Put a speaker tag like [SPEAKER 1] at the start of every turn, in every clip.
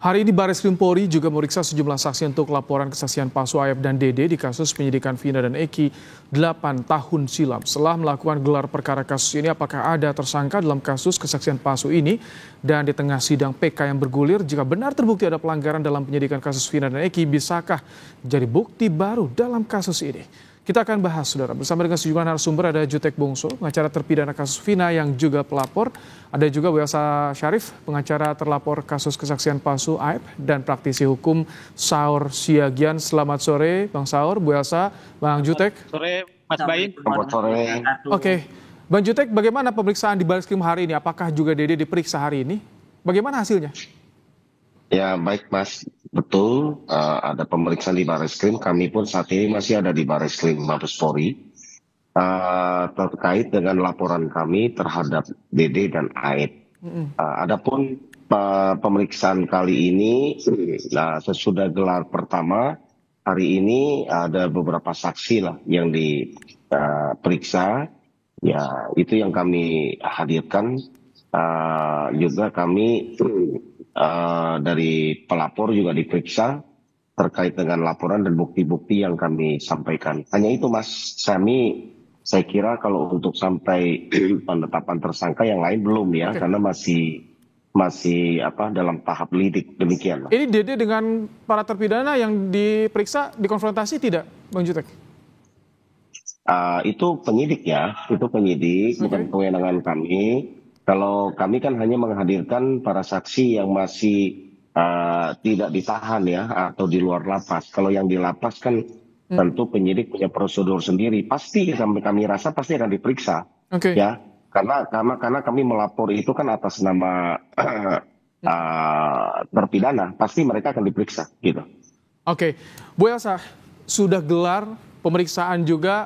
[SPEAKER 1] Hari ini Baris Krim Polri juga memeriksa sejumlah saksi untuk laporan kesaksian palsu Aep dan Dede di kasus penyidikan Vina dan Eki 8 tahun silam. Setelah melakukan gelar perkara kasus ini, apakah ada tersangka dalam kasus kesaksian palsu ini? Dan di tengah sidang PK yang bergulir, jika benar terbukti ada pelanggaran dalam penyidikan kasus Vina dan Eki, bisakah jadi bukti baru dalam kasus ini? Kita akan bahas, saudara, bersama dengan sejumlah narasumber. Ada Jutek Bungsu, pengacara terpidana kasus Vina yang juga pelapor. Ada juga Bu Elsa Syarif, pengacara terlapor kasus kesaksian palsu Aep, dan praktisi hukum Saur Siagian. Selamat sore, Bang Saur, Bu Elsa, Bang Jutek.
[SPEAKER 2] Sore, Mas Bayin.
[SPEAKER 3] Selamat sore.
[SPEAKER 1] Oke, Bang Jutek, bagaimana pemeriksaan di Baris Krim hari ini? Apakah juga Dede diperiksa hari ini? Bagaimana hasilnya?
[SPEAKER 3] Ya baik Mas, betul ada pemeriksaan di Baris Krim. Kami pun saat ini masih ada di Baris Krim Mabes Polri terkait dengan laporan kami terhadap Dede dan Aep. Adapun pemeriksaan kali ini, sesudah gelar pertama hari ini ada beberapa saksi lah yang diperiksa. Ya itu yang kami hadirkan. Juga kami dari pelapor juga diperiksa terkait dengan laporan dan bukti-bukti yang kami sampaikan. Hanya itu Mas, saya kira kalau untuk sampai penetapan tersangka yang lain belum ya, karena masih dalam tahap lidik, demikian.
[SPEAKER 1] Ini Dede dengan para terpidana yang diperiksa dikonfrontasi tidak, Bang Jutek?
[SPEAKER 3] Itu penyidik ya, bukan kewenangan kami. Kalau kami kan hanya menghadirkan para saksi yang masih tidak ditahan ya, atau di luar lapas. Kalau yang di lapas kan tentu penyidik punya prosedur sendiri. Pasti kami rasa pasti akan diperiksa. Ya, karena kami melapor itu kan atas nama terpidana, pasti mereka akan diperiksa gitu.
[SPEAKER 1] Oke, Bu Elsa, sudah gelar pemeriksaan juga,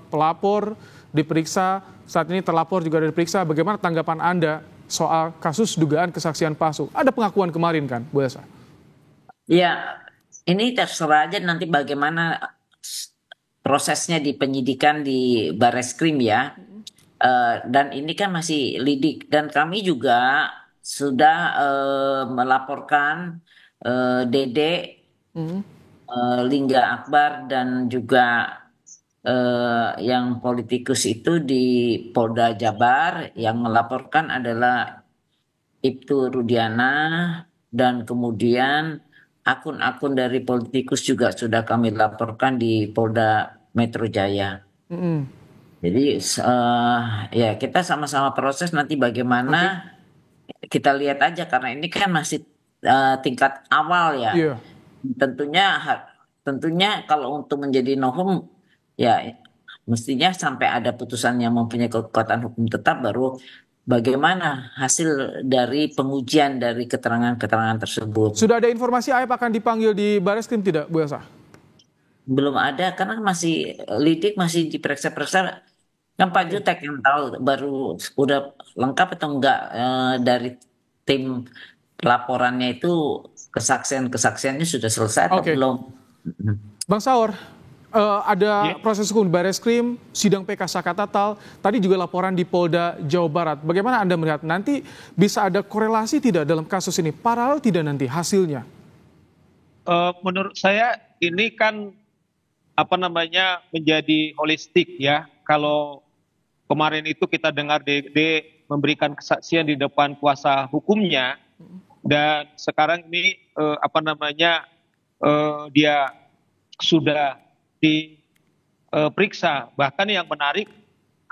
[SPEAKER 1] pelapor diperiksa, saat ini terlapor juga diperiksa. Bagaimana tanggapan Anda soal kasus dugaan kesaksian palsu? Ada pengakuan kemarin kan, Bu Elsa?
[SPEAKER 4] Ya, ini terserah aja nanti bagaimana prosesnya di penyidikan di Bareskrim ya. Dan ini kan masih lidik, dan kami juga sudah melaporkan Dede, Lingga Akbar, dan juga yang politikus itu di Polda Jabar. Yang melaporkan adalah Ibtu Rudiana, dan kemudian akun-akun dari politikus juga sudah kami laporkan di Polda Metro Jaya. Jadi ya kita sama-sama proses nanti bagaimana, kita lihat aja karena ini kan masih tingkat awal ya. Tentunya kalau untuk menjadi novum ya mestinya sampai ada putusan yang mempunyai kekuatan hukum tetap, baru bagaimana hasil dari pengujian dari keterangan-keterangan tersebut.
[SPEAKER 1] Sudah ada informasi Aep akan dipanggil di Bareskrim tidak, Bu Elsa?
[SPEAKER 4] Belum ada, karena masih lidik, masih diperiksa-periksa. Kan Pak Jutek yang tahu baru udah lengkap atau enggak dari tim laporannya itu, kesaksiannya sudah selesai atau belum.
[SPEAKER 1] Bang Saur, ada proses hukum di Bareskrim, sidang PK Sakatatal, tadi juga laporan di Polda Jawa Barat. Bagaimana Anda melihat nanti bisa ada korelasi tidak dalam kasus ini? Paralel tidak nanti hasilnya?
[SPEAKER 2] Menurut saya ini kan menjadi holistik ya. Kalau kemarin itu kita dengar Dede memberikan kesaksian di depan kuasa hukumnya, dan sekarang ini dia sudah diperiksa. Bahkan yang menarik,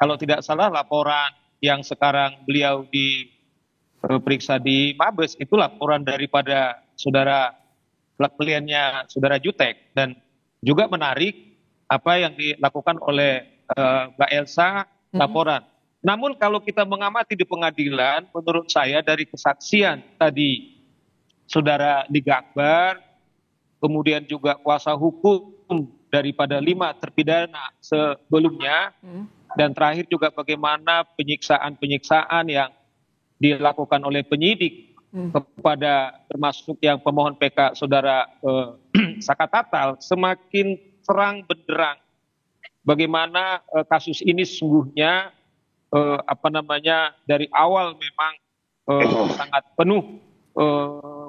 [SPEAKER 2] kalau tidak salah laporan yang sekarang beliau diperiksa di Mabes itu laporan daripada kliennya saudara Jutek. Dan juga menarik apa yang dilakukan oleh Mbak Elsa, laporan. Namun kalau kita mengamati di pengadilan, menurut saya dari kesaksian tadi saudara Lingga Akbar, kemudian juga kuasa hukum daripada 5 terpidana sebelumnya, dan terakhir juga bagaimana penyiksaan yang dilakukan oleh penyidik kepada termasuk yang pemohon PK saudara Sakatatal, semakin terang benderang bagaimana kasus ini sesungguhnya dari awal memang sangat penuh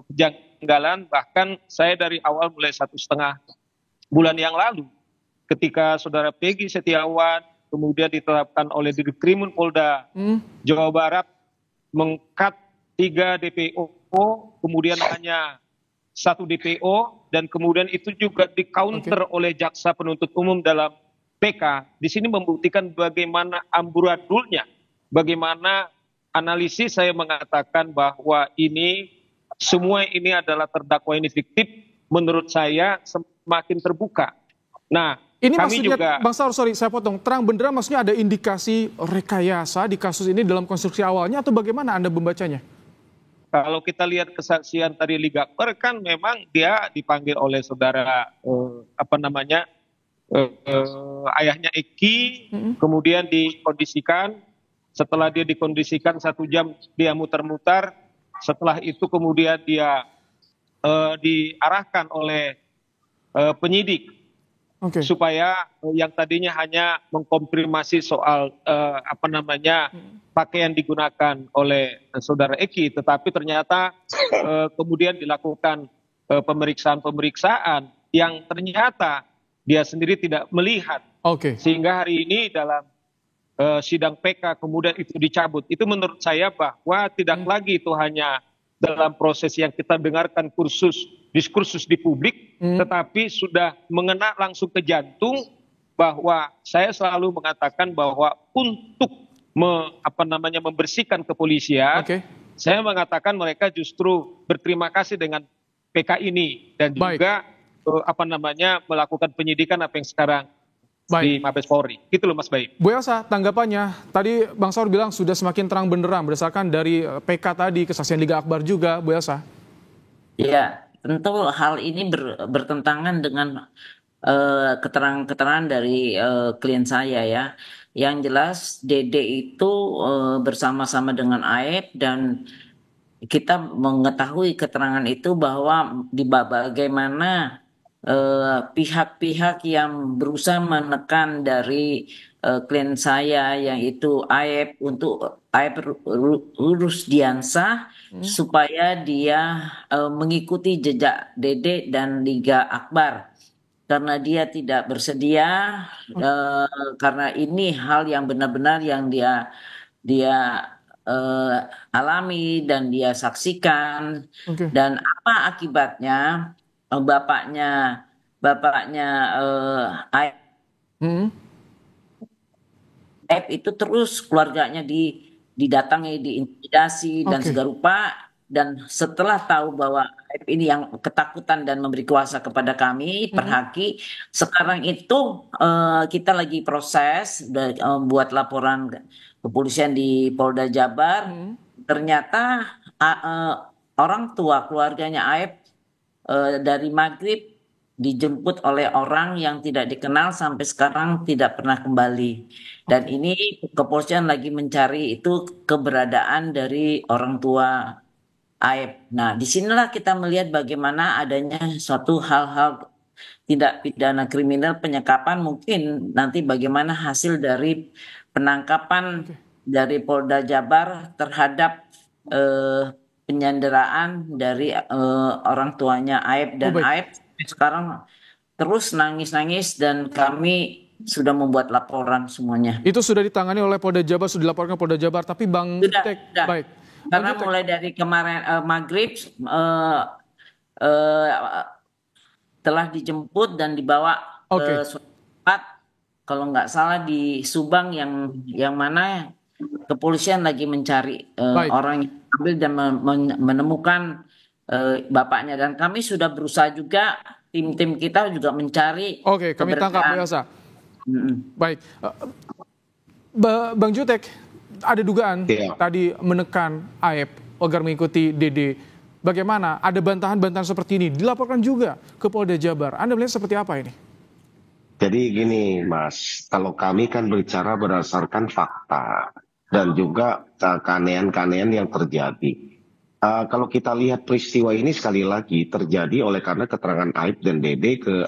[SPEAKER 2] kejanggalan. Bahkan saya dari awal mulai 1,5 bulan yang lalu, ketika saudara Peggy Setiawan kemudian ditetapkan oleh Ditkrimun Polda Jawa Barat mengkat 3 DPO, kemudian hanya 1 DPO, dan kemudian itu juga di counter oleh jaksa penuntut umum dalam PK. Di sini membuktikan bagaimana amburadulnya, bagaimana analisis saya mengatakan bahwa ini semua ini adalah terdakwa ini fiktif. Menurut saya semakin terbuka. Nah,
[SPEAKER 1] ini
[SPEAKER 2] kami
[SPEAKER 1] maksudnya,
[SPEAKER 2] juga,
[SPEAKER 1] Bang Saur, sorry saya potong, terang benderang maksudnya ada indikasi rekayasa di kasus ini dalam konstruksi awalnya atau bagaimana Anda membacanya?
[SPEAKER 2] kalau kita lihat kesaksian tadi Liga Akbar, kan memang dia dipanggil oleh saudara ayahnya Eki, kemudian dikondisikan. Setelah dia dikondisikan 1 jam dia muter-muter. Setelah itu kemudian dia diarahkan oleh penyidik supaya yang tadinya hanya mengkonfirmasi soal pakaian digunakan oleh saudara Eki, tetapi ternyata kemudian dilakukan pemeriksaan yang ternyata dia sendiri tidak melihat. Sehingga hari ini dalam sidang PK kemudian itu dicabut. Itu menurut saya bahwa tidak lagi itu hanya dalam proses yang kita dengarkan diskursus di publik, tetapi sudah mengena langsung ke jantung. Bahwa saya selalu mengatakan bahwa untuk membersihkan kepolisian, saya mengatakan mereka justru berterima kasih dengan PK ini, dan juga melakukan penyidikan apa yang sekarang di Mabes Polri. Gitu loh Mas Baim.
[SPEAKER 1] Bu Elsa, tanggapannya tadi Bang Saur bilang sudah semakin terang benderang berdasarkan dari PK tadi, kesaksian Liga Akbar juga, Bu Elsa.
[SPEAKER 4] Ya, tentu hal ini bertentangan dengan keterangan-keterangan dari klien saya ya. Yang jelas Dede itu bersama-sama dengan Aep, dan kita mengetahui keterangan itu bahwa bagaimana pihak-pihak yang berusaha menekan dari klien saya yang itu Aep untuk Aep Rusdiansah supaya dia mengikuti jejak Dede dan Liga Akbar. Karena dia tidak bersedia, karena ini hal yang benar-benar yang dia alami dan dia saksikan. Dan apa akibatnya? Bapaknya Aep itu terus keluarganya didatangi, diintimidasi dan segala rupa. Dan setelah tahu bahwa Aep ini yang ketakutan dan memberi kuasa kepada kami, Perhaki, sekarang itu kita lagi proses buat laporan kepolisian di Polda Jabar. Ternyata orang tua keluarganya Aep dari Maghrib dijemput oleh orang yang tidak dikenal sampai sekarang tidak pernah kembali. Dan ini kepolisian lagi mencari itu keberadaan dari orang tua Aep. Nah, disinilah kita melihat bagaimana adanya suatu hal-hal tindak pidana kriminal penyekapan, mungkin nanti bagaimana hasil dari penangkapan dari Polda Jabar terhadap penyanderaan dari orang tuanya Aep, dan Aep sekarang terus nangis-nangis dan kami sudah membuat laporan semuanya.
[SPEAKER 1] Itu sudah ditangani oleh Polda Jabar, sudah dilaporkan Polda Jabar, tapi Bang Jutek, baik.
[SPEAKER 4] Karena mulai dari kemarin Maghrib telah dijemput dan dibawa ke suatu tempat, kalau nggak salah di Subang, yang mana kepolisian lagi mencari orang yang ambil dan menemukan bapaknya. Dan kami sudah berusaha juga, tim-tim kita juga mencari.
[SPEAKER 1] Kami tangkap Bu Elsa. Baik, Bang Jutek, ada dugaan tadi menekan Aep agar mengikuti Dede. Bagaimana? Ada bantahan-bantahan seperti ini dilaporkan juga ke Polda Jabar. Anda melihat seperti apa ini?
[SPEAKER 3] Jadi gini Mas, kalau kami kan berbicara berdasarkan fakta dan juga keanehan-keanehan yang terjadi. Kalau kita lihat peristiwa ini sekali lagi terjadi oleh karena keterangan Aep dan Dede ke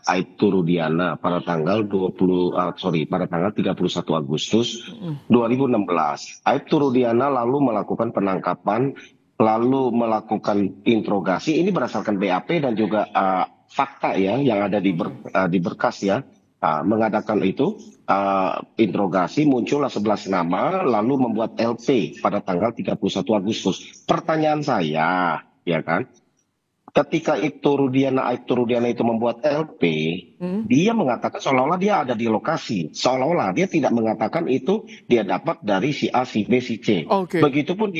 [SPEAKER 3] Aibtu Rudiana pada tanggal 31 Agustus 2016. Aibtu Rudiana lalu melakukan penangkapan lalu melakukan interogasi. Ini berdasarkan BAP dan juga fakta ya yang ada di berkas ya. Mengadakan itu interogasi, muncullah 11 nama lalu membuat LP pada tanggal 31 Agustus. Pertanyaan saya ya kan, ketika Aibtu Rudiana itu membuat LP, dia mengatakan seolah-olah dia ada di lokasi, seolah-olah dia tidak mengatakan itu dia dapat dari si A, si B, si C.
[SPEAKER 1] Oke.
[SPEAKER 3] Begitupun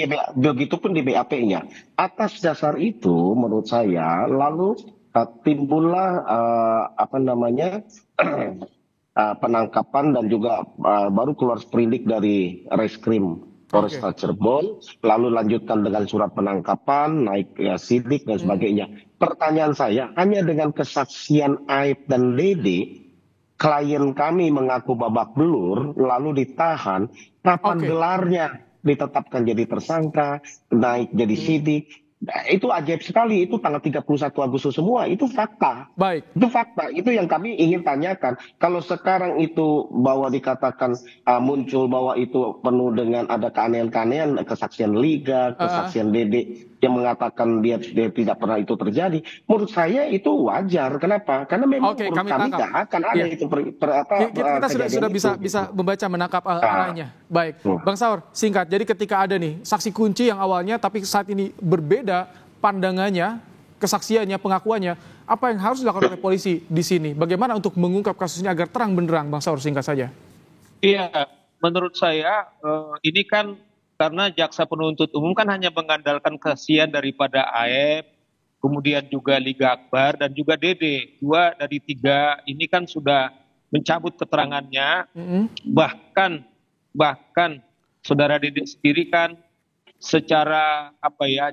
[SPEAKER 3] di BAP-nya. Atas dasar itu, menurut saya, lalu timbullah penangkapan dan juga baru keluar sprindik dari Reskrim Polresta Cirebon, lalu lanjutkan dengan surat penangkapan, naik ya, sidik dan sebagainya. Pertanyaan saya, hanya dengan kesaksian Aib dan Dede, klien kami mengaku babak belur, lalu ditahan, kapan gelarnya ditetapkan jadi tersangka, naik jadi sidik. Itu ajaib sekali, itu tanggal 31 Agustus semua, itu fakta.
[SPEAKER 1] Baik.
[SPEAKER 3] Itu fakta, itu yang kami ingin tanyakan. Kalau sekarang itu bahwa dikatakan muncul bahwa itu penuh dengan ada keanehan-keanehan, kesaksian Liga, kesaksian Dede yang mengatakan dia tidak pernah itu terjadi. Menurut saya itu wajar. Kenapa? Karena memang menurut kami tidak akan ada itu
[SPEAKER 1] kita sudah bisa membaca, menangkap arahnya. Baik, Bang Saur, singkat. Jadi ketika ada nih saksi kunci yang awalnya tapi saat ini berbeda pandangannya, kesaksiannya, pengakuannya, apa yang harus dilakukan oleh polisi di sini? Bagaimana untuk mengungkap kasus ini agar terang benderang, Bang Saur, singkat saja?
[SPEAKER 2] Iya, menurut saya ini kan karena jaksa penuntut umum kan hanya mengandalkan kesaksian daripada Aib, kemudian juga Liga Akbar dan juga Dede. 2 dari 3 ini kan sudah mencabut keterangannya, bahkan saudara Dede sendiri kan secara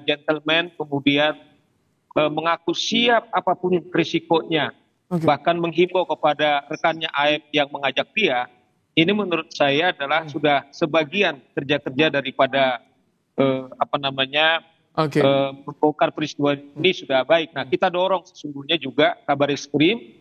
[SPEAKER 2] gentleman kemudian mengaku siap apapun risikonya, bahkan menghimbau kepada rekannya Aib yang mengajak dia. Ini menurut saya adalah sudah sebagian kerja-kerja daripada membongkar peristiwa ini sudah baik. Nah, kita dorong sesungguhnya juga Kabareskrim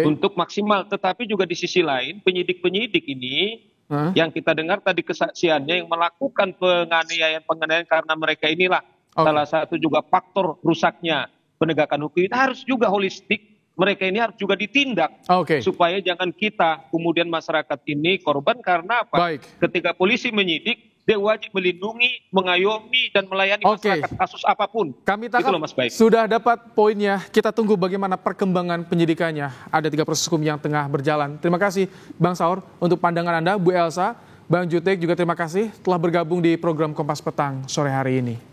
[SPEAKER 2] untuk maksimal, tetapi juga di sisi lain penyidik-penyidik ini yang kita dengar tadi kesaksiannya yang melakukan penganiayaan karena mereka inilah salah satu juga faktor rusaknya penegakan hukum. Itu harus juga holistik, mereka ini harus juga ditindak supaya jangan kita kemudian masyarakat ini korban karena apa? Ketika polisi menyidik, dia wajib melindungi, mengayomi, dan melayani masyarakat kasus apapun.
[SPEAKER 1] Kami tangkap, sudah dapat poinnya. Kita tunggu bagaimana perkembangan penyidikannya. Ada 3 proses hukum yang tengah berjalan. Terima kasih Bang Saur untuk pandangan Anda, Bu Elsa, Bang Jutek juga terima kasih telah bergabung di program Kompas Petang sore hari ini.